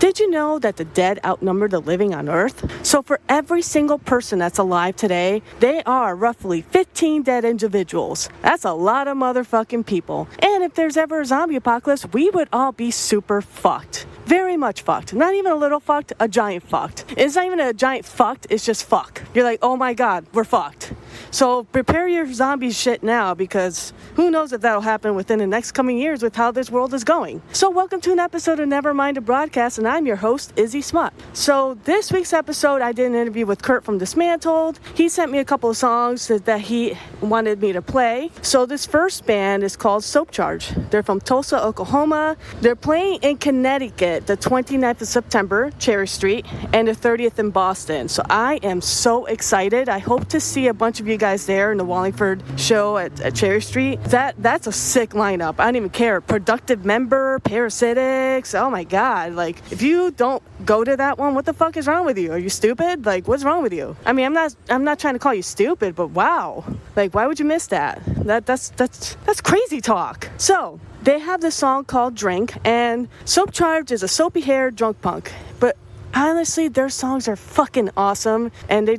Did you know that the dead outnumber the living on Earth? So for every single person that's alive today, they are roughly 15 dead individuals. That's a lot of motherfucking people. And if there's ever a zombie apocalypse, we would all be super fucked. Very much fucked. Not even a little fucked, a giant fucked. It's not even a giant fucked, it's just fuck. You're like, oh my god, we're fucked. So prepare your zombie shit now, because who knows if that'll happen within the next coming years with how this world is going. So welcome to an episode of Nevermind a Broadcast, and I'm your host, Izzy Smut. So this week's episode, I did an interview with Kurt from Dismantled. He sent me a couple of songs that he wanted me to play. So this first band is called Soap Charge. They're from Tulsa, Oklahoma. They're playing in Connecticut the 29th of September, Cherry Street, and the 30th in Boston. So I am so excited. I hope to see a bunch of you guys there in the Wallingford show at Cherry Street. That's a sick lineup. I don't even care. Productive Member, Parasitics. Oh my god. Like, if you don't go to that one, what the fuck is wrong with you? Are you stupid? Like, what's wrong with you? I mean, I'm not trying to call you stupid, but wow. Like, why would you miss that? That's crazy talk. So they have this song called Drink, and Soap Charge is a soapy haired drunk punk. But honestly, their songs are fucking awesome, and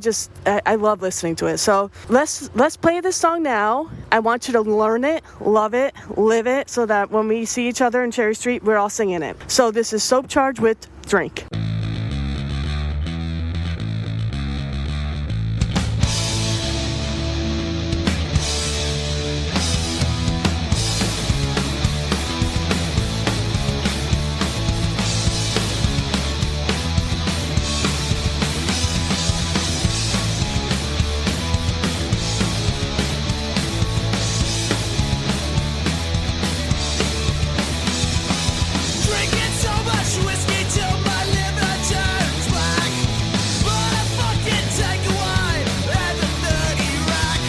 I love listening to it. So let's play this song now. I want you to learn it, love it, live it, so that when we see each other in Cherry Street, we're all singing it. So this is Soap Charge with Drink. Drinking so much whiskey till my liver turns black. But I fucking take a wine and the 30 rack.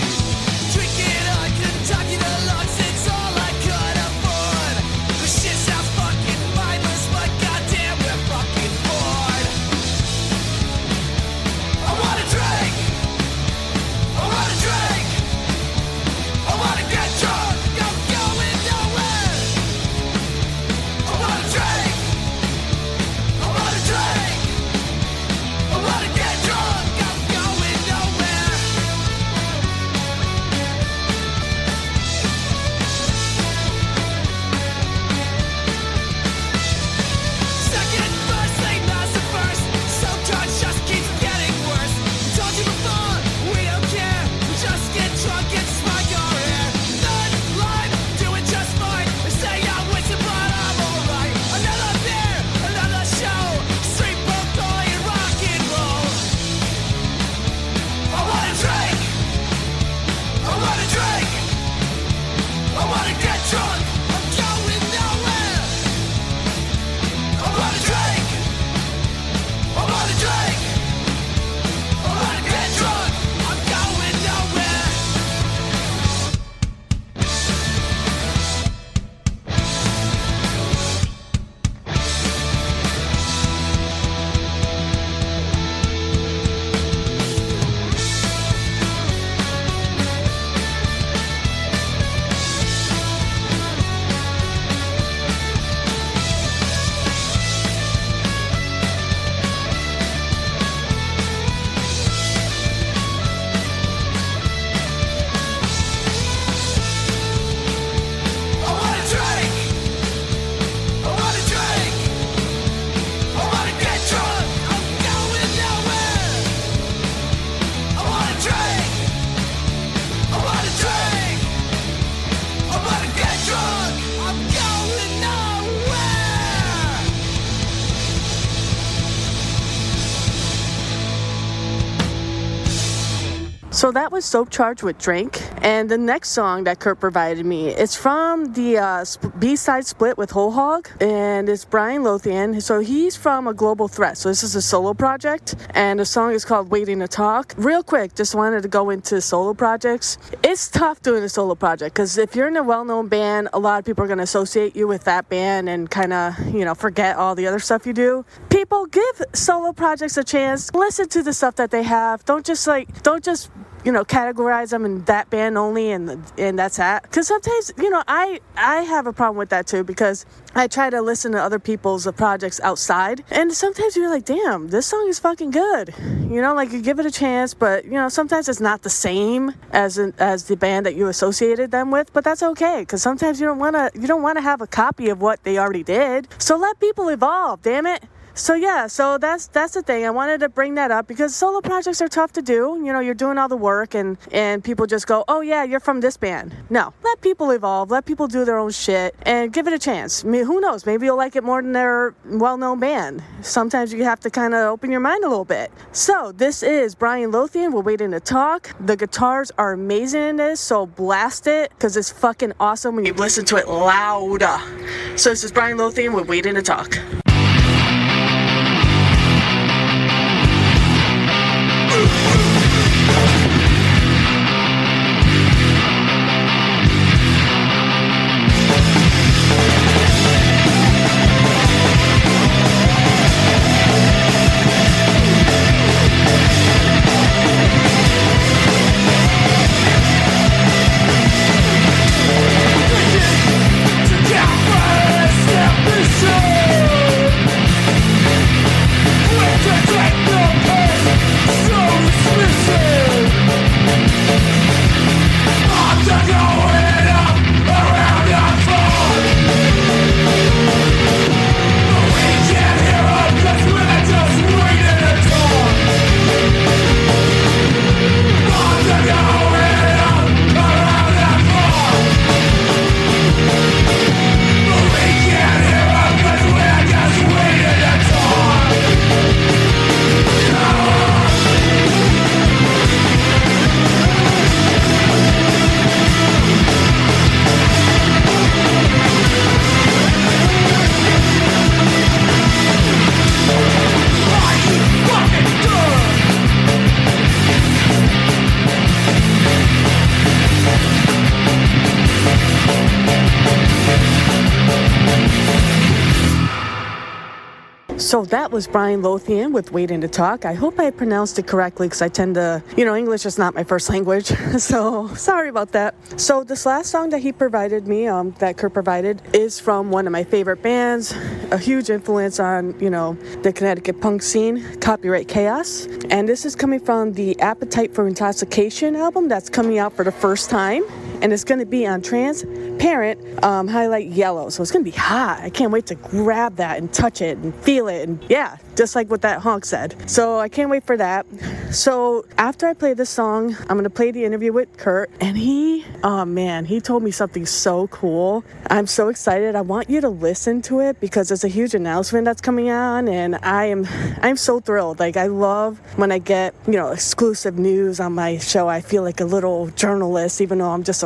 Drinking on Kentucky Deluxe, it's all I could afford. The shit sounds fucking mindless, but goddamn we're fucking bored. I wanna drink. I wanna drink. I wanna get drunk. I'm going nowhere. I wanna drink. I wanna drink. I wanna get drunk. I'm going nowhere. Second, first, late, last, and first. Soap charge just keeps getting worse. Told you before, we don't care. We just get drunk and smoke your hair. None live, doing just fine. They say I'm wasted, but I'm alright. Another beer, another show. Street folk toy and rock and roll. I wanna drink. I wanna drink. I wanna get drunk. I'm going nowhere. I wanna drink. I wanna drink. I wanna get drunk. I'm going nowhere. I wanna drink. I wanna drink. I wanna get drunk. I'm going nowhere. I wanna drink. I wanna drink. I wanna get drunk. I'm going nowhere. So that was Soap Charge with Drink, and the next song that Kurt provided me is from the B-side split with Whole Hog, and it's Brian Lothian. So he's from A Global Threat, so this is a solo project, and the song is called Waiting to Talk. Real quick, just wanted to go into solo projects. It's tough doing a solo project, because if you're in a well-known band, a lot of people are going to associate you with that band and kind of, forget all the other stuff you do. People, give solo projects a chance. Listen to the stuff that they have. Don't just categorize them in that band only and that's that. Because sometimes, I have a problem with that too, because I try to listen to other people's projects outside, and sometimes you're like, damn, this song is fucking good. Like you give it a chance, but sometimes it's not the same as the band that you associated them with, but that's okay, because sometimes you don't want to have a copy of what they already did. So let people evolve, damn it. So yeah, so that's the thing. I wanted to bring that up because solo projects are tough to do. You're doing all the work and people just go, oh yeah, you're from this band. No, let people evolve, let people do their own shit and give it a chance. I mean, who knows? Maybe you'll like it more than their well-known band. Sometimes you have to kind of open your mind a little bit. So this is Brian Lothian. We're waiting to talk. The guitars are amazing in this, so blast it because it's fucking awesome when you listen to it loud. So this is Brian Lothian. We're waiting to talk. So that was Brian Lothian with Waiting to Talk. I hope I pronounced it correctly because I tend to, English is not my first language. So sorry about that. So this last song that he provided me, that Kurt provided, is from one of my favorite bands, a huge influence on, the Connecticut punk scene, Copyright Chaos. And this is coming from the Appetite for Intoxication album that's coming out for the first time. And it's going to be on Transparent Highlight Yellow. So it's going to be hot. I can't wait to grab that and touch it and feel it. And yeah, just like what that honk said. So I can't wait for that. So after I play this song, I'm going to play the interview with Kurt. And he told me something so cool. I'm so excited. I want you to listen to it because it's a huge announcement that's coming on. And I'm so thrilled. Like, I love when I get, exclusive news on my show. I feel like a little journalist, even though I'm just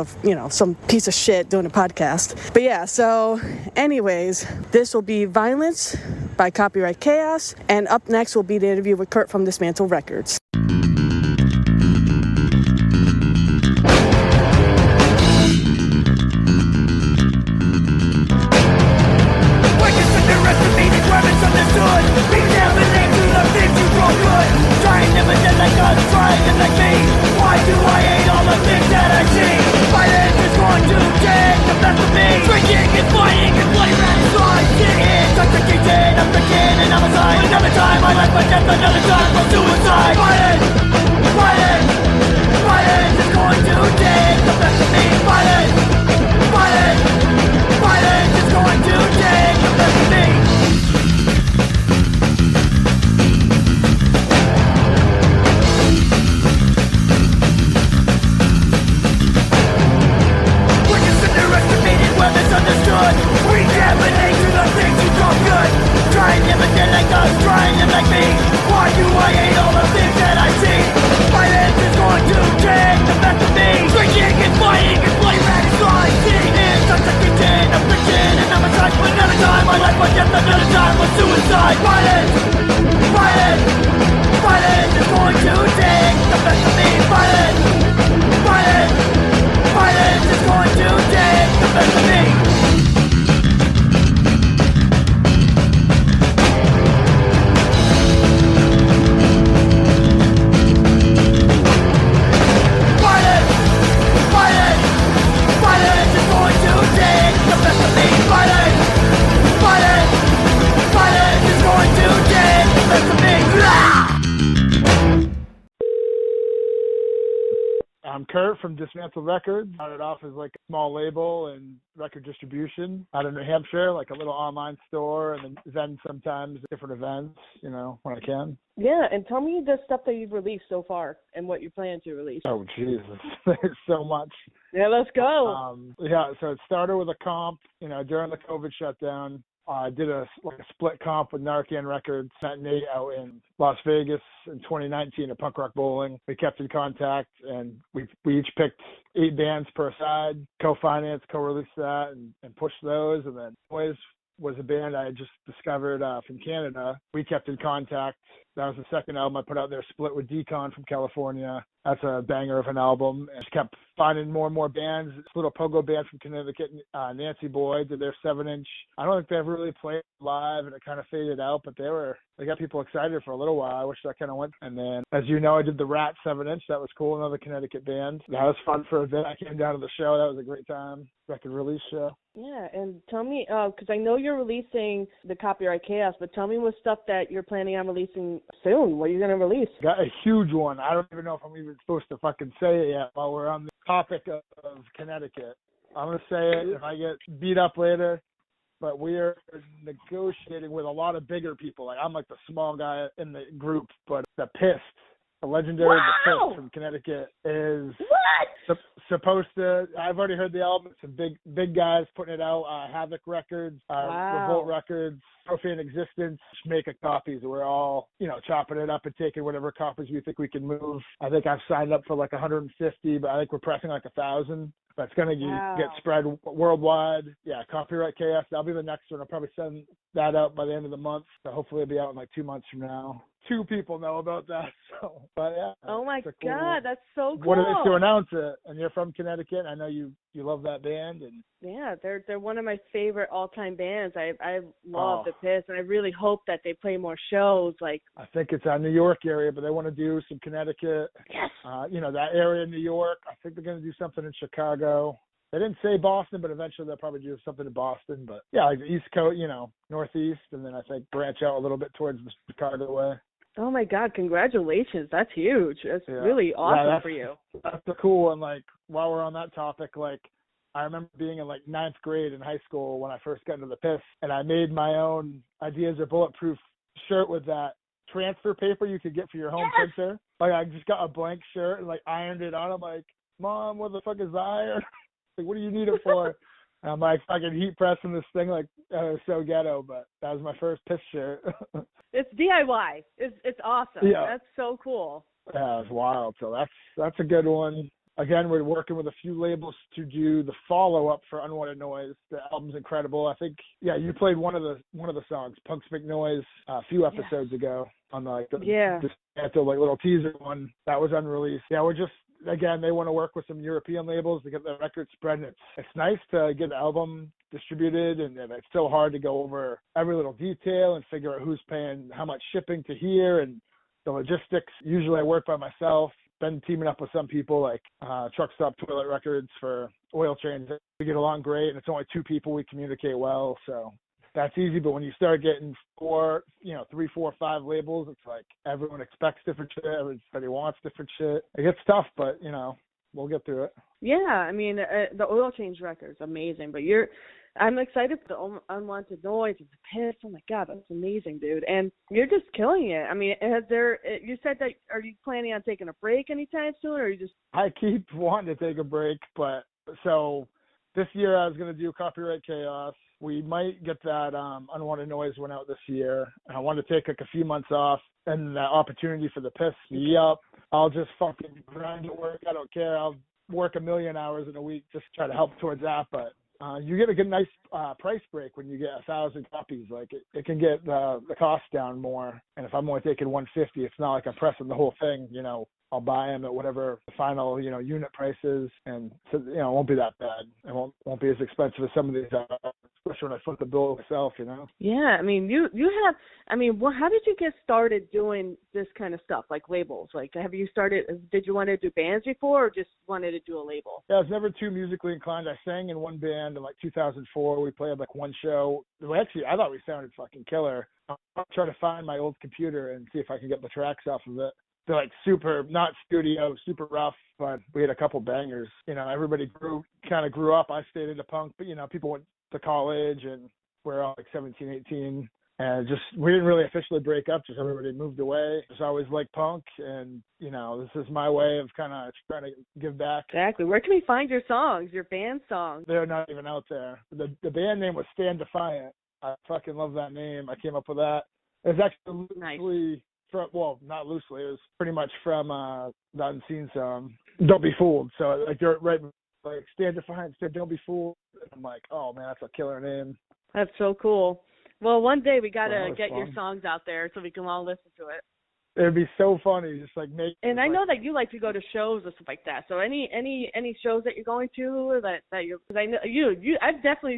some piece of shit doing a podcast. But yeah, so anyways, this will be Violence by Copyright Chaos, and up next will be the interview with Kurt from Dismantled Records. Another time, my life, my death, another time for suicide. Violence is going to take the best of me. Violence is going to take the best of me. We're just underestimated, well misunderstood. We dominate to the things you call good. Try and imitate like us, try and live like me. Why do I hate all the things that I see? Violence is going to take the best of me. Drinking and fighting and bloody raticide. Sitting in intoxication, affliction and homicide. Another time, my life, my death, another time for suicide. Violence is going to take the best of me. Violence is going to take the best of me. I'm Kurt from Dismantled Records. Started off as like a small label and record distribution out of New Hampshire, like a little online store, and then sometimes different events, when I can. Yeah, and tell me the stuff that you've released so far and what you plan to release. Oh, Jesus. There's so much. Yeah, let's go. So it started with a comp, during the COVID shutdown. I did a split comp with Narcan Records, met Nate out in Las Vegas in 2019 at Punk Rock Bowling. We kept in contact, and we each picked 8 bands per side, co-financed, co-released that, and pushed those. And then Noise was a band I had just discovered from Canada. We kept in contact. That was the second album I put out there, split with Decon from California. That's a banger of an album. And just kept finding more and more bands. This little pogo band from Connecticut, Nancy Boyd, did their 7-inch. I don't think they ever really played live, and it kind of faded out, but they got people excited for a little while. I wish that kind of went. And then, as you know, I did the Rat 7-inch. That was cool, another Connecticut band. That was fun for a bit. I came down to the show. That was a great time. Record release show. Yeah, and tell me, because I know you're releasing the Copyright Chaos, but tell me what stuff that you're planning on releasing soon. What are you going to release? Got a huge one. I don't even know if I'm even supposed to fucking say it yet while we're on the topic of Connecticut. I'm going to say it if I get beat up later, but we are negotiating with a lot of bigger people. Like, I'm like the small guy in the group, but the Pissed, the legendary The Pissed from Connecticut is supposed to. I've already heard the album. Some big guys putting it out. Havoc Records, Revolt Records, Profane Existence, make a copies. We're all chopping it up and taking whatever copies we think we can move. I think I've signed up for like 150, but I think we're pressing like 1,000. That's going to get spread worldwide. Yeah, Copyright Chaos. That'll be the next one. I'll probably send that out by the end of the month. So hopefully it'll be out in like 2 months from now. 2 people know about that. So, but yeah. Oh my God, that's so cool. What it is to announce it. And you're from Connecticut. I know you love that band. And yeah, they're one of my favorite all-time bands. I love The Pissed, and I really hope that they play more shows. Like, I think it's New York area, but they want to do some Connecticut. Yes. That area in New York. I think they're going to do something in Chicago. They didn't say Boston, but eventually they'll probably do something in Boston. But yeah, like the East Coast, Northeast, and then I think branch out a little bit towards the Chicago way. Oh my God, congratulations. That's huge. That's really awesome for you. That's the cool one. Like, while we're on that topic, like, I remember being in like 9th grade in high school when I first got into the Pissed, and I made my own Ideas Are Bulletproof shirt with that transfer paper you could get for your home printer. Like, I just got a blank shirt and like ironed it on. I'm like, Mom, what the fuck is iron? Like, what do you need it for? And I'm like fucking heat pressing this thing, like, it was so ghetto, but that was my first Pissed shirt. It's DIY. It's awesome. Yeah. That's so cool. Yeah, it was wild. So that's a good one. Again, we're working with a few labels to do the follow-up for Unwanted Noise. The album's incredible. I think, you played one of the songs, Punk Speak Noise, a few episodes ago on the little teaser one that was unreleased. Yeah, we're just, again, they want to work with some European labels to get the record spread. And it's nice to get the album distributed, and it's so hard to go over every little detail and figure out who's paying how much shipping to here and the logistics. Usually I work by myself. Been teaming up with some people like Truck Stop Toilet Records for oil change. We get along great, and it's only 2 people. We communicate well, so that's easy. But when you start getting 3, 4, 5 labels, it's like everyone expects different shit. Everybody wants different shit. It gets tough, but we'll get through it. Yeah, I mean, the oil change record's amazing, but I'm excited for the Unwanted Noise and The Pissed. Oh my God, that's amazing, dude. And you're just killing it. I mean, you said that, are you planning on taking a break anytime soon, or are you just? I keep wanting to take a break, but so this year I was going to do Copyright Chaos. We might get that Unwanted Noise one out this year. I wanted to take like a few months off, and the opportunity for The Pissed. Yup. I'll just fucking grind at work. I don't care. I'll work 1,000,000 hours in a week, just try to help towards that. But you get a good, nice price break when you get 1,000 copies. Like, it can get the cost down more. And if I'm only taking 150, it's not like I'm pressing the whole thing. I'll buy them at whatever the final, unit price is. And so, it won't be that bad. It won't be as expensive as some of these, especially when I foot the bill myself, Yeah, I mean, how did you get started doing this kind of stuff, like labels? Like, did you want to do bands before, or just wanted to do a label? Yeah, I was never too musically inclined. I sang in one band in like 2004. We played like one show. Actually, I thought we sounded fucking killer. I'll try to find my old computer and see if I can get the tracks off of it. they're like super, not studio, super rough, but we had a couple bangers. You know, everybody kind of grew up. I stayed into punk, but, you know, people went to college and we're all like 17, 18. And just, we didn't really officially break up, just everybody moved away. Just always liked punk, and, you know, this is my way of kind of trying to give back. Exactly. Where can we find your songs, your band songs? They're not even out there. The band name was Stand Defiant. I fucking love that name. I came up with that. It was actually loosely from, well, not loosely, it was pretty much from the Unseen song, Don't Be Fooled. So, like, you're right, like, Stand Defiant, Don't Be Fooled. And I'm like, oh, man, that's a killer name. That's so cool. Well, one day we got to get fun. your songs out there so we can all listen to it. It would be so funny, just like make. And I know that you like to go to shows or stuff like that. So any shows that you're going to that you're, because I know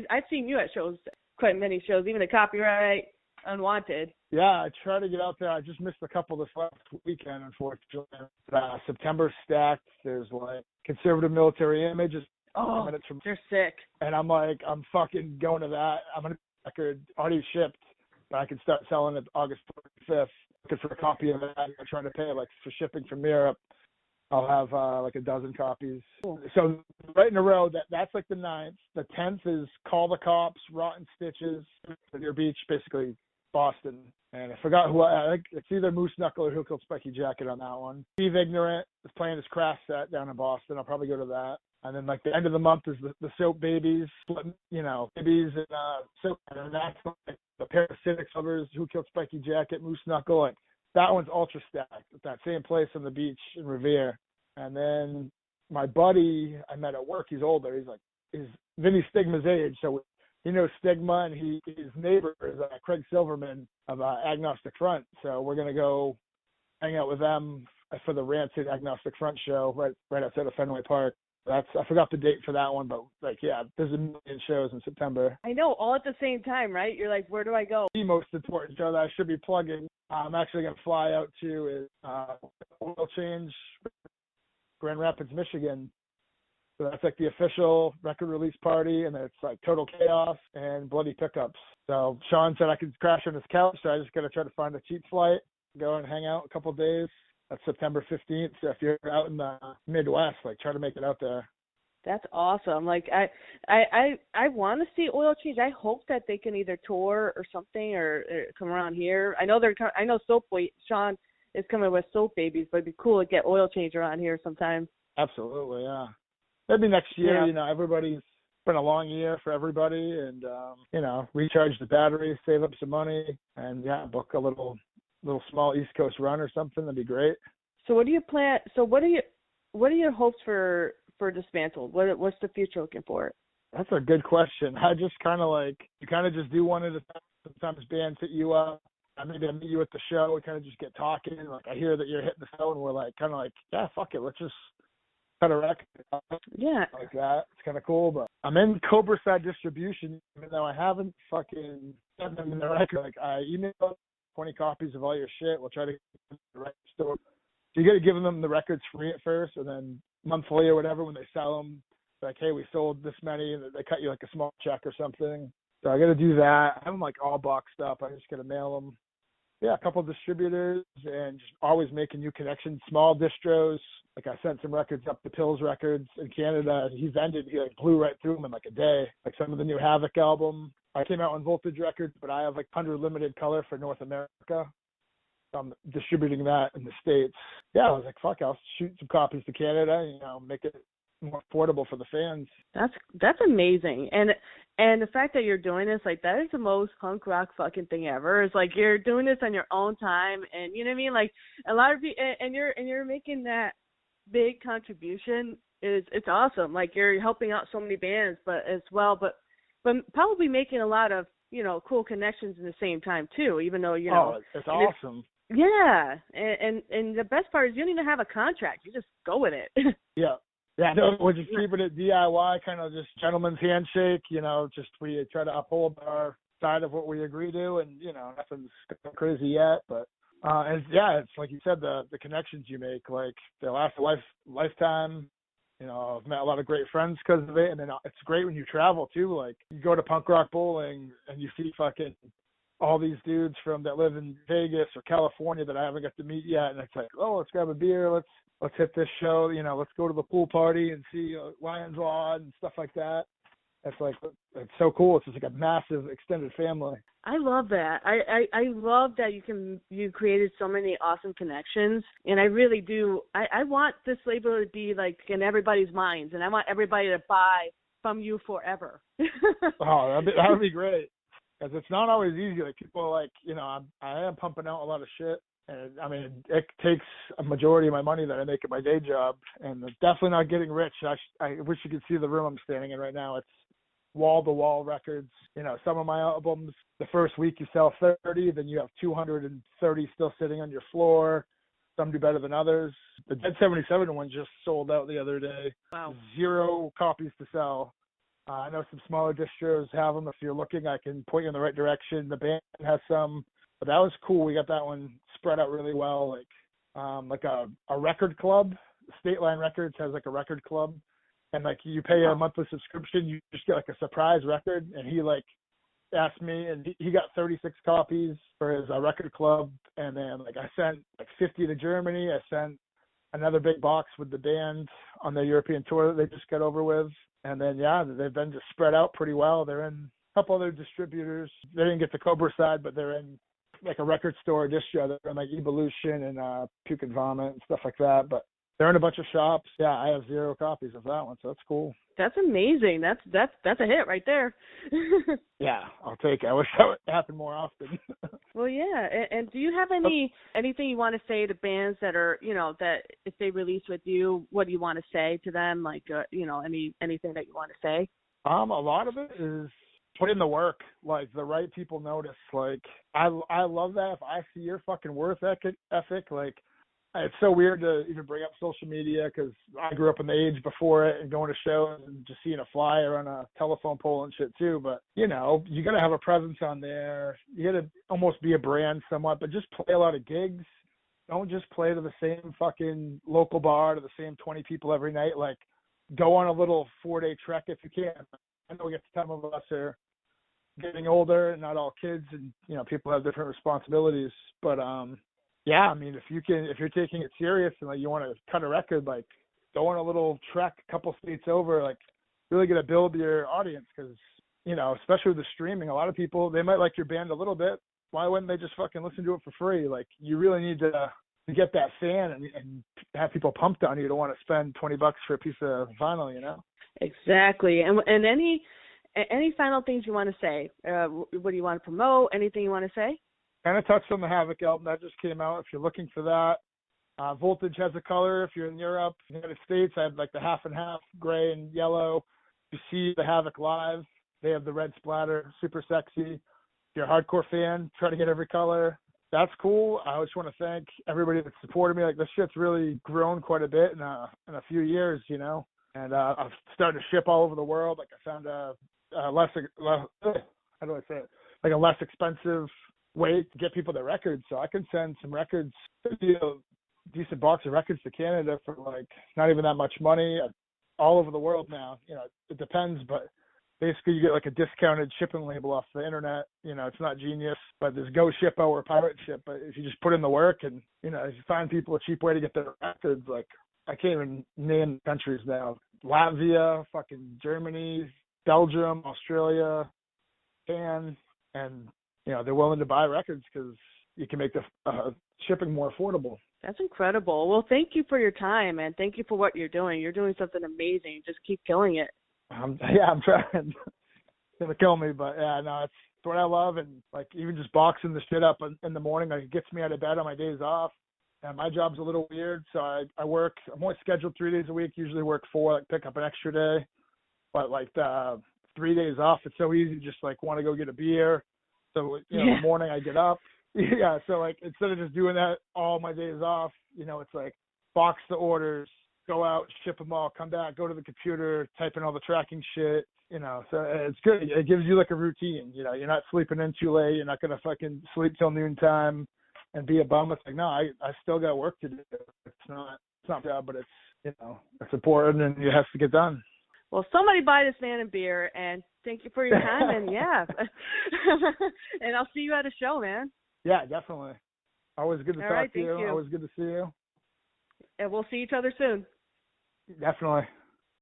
I've seen you at shows, quite many shows, even the Copyright, Unwanted. Yeah, I try to get out there. I just missed a couple this last weekend, unfortunately. September Stacked. There's like Conservative Military Images. Oh, minutes from, they're sick. And I'm like, I'm fucking going to that. I'm gonna record already shipped, but I can start selling it August 25th. Looking for a copy of that. I'm trying to pay like for shipping from Europe. I'll have like a dozen copies. Cool. So right in a row, that's like the 9th. The 10th is Call the Cops, Rotten Stitches, Near Beach, basically Boston. And I forgot who I think it's either Moose Knuckle or Who Killed Spiky Jacket on that one. Steve Ignorant is playing his craft set down in Boston. I'll probably go to that. And then like the end of the month is the Soap Babies, you know, Babies and Soap. And that's like the Parasitics covers, Who Killed Spiky Jacket, Moose Knuckle. And that one's ultra stacked at that same place on the beach in Revere. And then my buddy I met at work, he's older. He's Vinny Stigma's age, so he knows Stigma, and his neighbor is Craig Silverman of Agnostic Front. So we're gonna go hang out with them for the Rancid Agnostic Front show right outside of Fenway Park. I forgot the date for that one, but like, yeah, there's a million shows in September. I know, all at the same time, right? You're like, where do I go? The most important show that I should be plugging, I'm actually going to fly out to is Oil Change, Grand Rapids, Michigan. So that's like the official record release party, and it's like Total Chaos and Bloody Pickups. So Sean said I could crash on his couch, so I just got to try to find a cheap flight, go and hang out a couple of days. That's September 15th. So if you're out in the Midwest, like, try to make it out there. That's awesome. Like, I want to see Oil Change. I hope that they can either tour or something or come around here. I know Sean is coming with Soap Babies, but it'd be cool to get Oil Change around here sometime. Absolutely, yeah. Maybe next year. Yeah. You know, everybody's been a long year for everybody, and you know, recharge the batteries, save up some money, and yeah, book a little small East Coast run or something. That'd be great. So what do you plan? So what are your hopes for Dismantled? What's the future looking for? That's a good question. I just kind of just do one at a time. Sometimes bands hit you up. Maybe I meet you at the show. We kind of just get talking. Like, I hear that you're hitting the show, and we're like, kind of like, yeah, fuck it, let's just cut a record. Yeah, like that. It's kind of cool. But I'm in Cobra Side Distribution, even though I haven't fucking sent them in the record. Like, I emailed 20 copies of all your shit. We'll try to get them to the right store. So you got to give them the records free at first, and then monthly or whatever when they sell them. Like, hey, we sold this many, and they cut you like a small check or something. So I got to do that. I have them like all boxed up. I just got to mail them. Yeah, a couple of distributors, and just always making new connections. Small distros. Like, I sent some records up to Pills Records in Canada. He like blew right through them in like a day. Like some of the new Havoc album. I came out on Voltage Records, but I have like 100 limited color for North America. I'm distributing that in the States. Yeah, I was like, fuck, I'll shoot some copies to Canada, you know, make it more affordable for the fans. That's amazing. And the fact that you're doing this, like, that is the most punk rock fucking thing ever. It's like you're doing this on your own time, and you know what I mean? Like, a lot of people, and you're making that big contribution. It's awesome. Like, you're helping out so many bands, but probably making a lot of, you know, cool connections at the same time too, even though, you know. Oh, it's awesome. Yeah. And the best part is you don't even have a contract. You just go with it. Yeah. Yeah, no, we're just keeping it DIY, kind of just gentleman's handshake, you know, just we try to uphold our side of what we agree to, and, you know, nothing's crazy yet, but, and yeah, it's like you said, the connections you make, like, they last a lifetime. You know, I've met a lot of great friends because of it, and then it's great when you travel, too. Like, you go to punk rock bowling, and you see fucking all these dudes that live in Vegas or California that I haven't got to meet yet, and it's like, oh, let's grab a beer, let's hit this show, let's go to the pool party and see Lions Law and stuff like that. It's so cool. It's just like a massive extended family. I love that. I love that you created so many awesome connections, and I really do. I want this label to be like in everybody's minds, and I want everybody to buy from you forever. Oh, that would be great. Because it's not always easy. Like people are like, I am pumping out a lot of shit. And I mean, it takes a majority of my money that I make at my day job, and definitely not getting rich. I wish you could see the room I'm standing in right now. It's wall-to-wall records. Some of my albums, the first week you sell 30, then you have 230 still sitting on your floor. Some do better than others. The Dead 77 one just sold out the other day. Wow. 0 copies to sell. I know some smaller distros have them. If you're looking, I can point you in the right direction. The band has some, but that was cool. We got that one spread out really well. Like a record club. State Line Records has like a record club, and like you pay a monthly subscription, you just get like a surprise record. And he like asked me, and he got 36 copies for his record club. And then like I sent like 50 to Germany. I sent another big box with the band on their European tour that they just got over with. And then, yeah, they've been just spread out pretty well. They're in a couple other distributors. They didn't get the Cobra side, but they're in like a record store distro. They're in like Evolution and Puke and Vomit and stuff like that. But they're in a bunch of shops. Yeah, I have 0 copies of that one, so that's cool. That's amazing. That's a hit right there. Yeah, I'll take it. I wish that would happen more often. Well, yeah. And do you have anything you want to say to bands that are, that if they release with you, what do you want to say to them? Like, anything that you want to say? A lot of it is put in the work. Like the right people notice. Like I love that. If I see your fucking work ethic, like. It's so weird to even bring up social media because I grew up in the age before it and going to shows and just seeing a flyer on a telephone pole and shit too. But, you got to have a presence on there. You got to almost be a brand somewhat, but just play a lot of gigs. Don't just play to the same fucking local bar to the same 20 people every night. Like, go on a little 4-day trek if you can. I know some of us are getting older and not all kids and, people have different responsibilities. But, yeah, I mean, if you're taking it serious and like you want to cut a record, like go on a little trek a couple states over, like really going to build your audience because, especially with the streaming, a lot of people, they might like your band a little bit. Why wouldn't they just fucking listen to it for free? Like you really need to get that fan and have people pumped on you to want to spend $20 for a piece of vinyl, Exactly. And any final things you want to say? What do you want to promote? Anything you want to say? Kind of touched on the Havoc album that just came out. If you're looking for that, Voltage has a color. If you're in Europe, United States, I have like the half and half, gray and yellow. You see the Havoc live. They have the red splatter, super sexy. If you're a hardcore fan, try to get every color. That's cool. I just want to thank everybody that supported me. Like this shit's really grown quite a bit in a few years, And I've started to ship all over the world. Like I found a less how do I say it? Like a less expensive way to get people their records, so I can send some records, a decent box of records to Canada for like not even that much money, all over the world now. It depends, but basically you get like a discounted shipping label off the internet. It's not Genius, but there's Go Shippo or Pirate Ship. But if you just put in the work and if you find people a cheap way to get their records, like I can't even name countries now: Latvia, fucking Germany, Belgium, Australia, Japan, and they're willing to buy records because you can make the shipping more affordable. That's incredible. Well, thank you for your time, and thank you for what you're doing. You're doing something amazing. Just keep killing it. I'm trying. It's going to kill me, but yeah, no, it's what I love. And like even just boxing the shit up in the morning, like it gets me out of bed on my days off. And my job's a little weird, so I work. I'm only scheduled 3 days a week. Usually work 4, like pick up an extra day. But like the 3 days off, it's so easy. Just like want to go get a beer. So, in the morning I get up. Yeah, so like instead of just doing that all my days off, it's like box the orders, go out, ship them all, come back, go to the computer, type in all the tracking shit, so it's good. It gives you like a routine, you're not sleeping in too late. You're not going to fucking sleep till noontime and be a bum. It's like, no, I still got work to do. It's not a job, but it's, it's important and it has to get done. Well, somebody buy this man a beer, and Thank you for your time, and yeah. And I'll see you at a show, man. Yeah, definitely. Always good to All talk right, to you. thank you. Always good to see you. And we'll see each other soon. Definitely.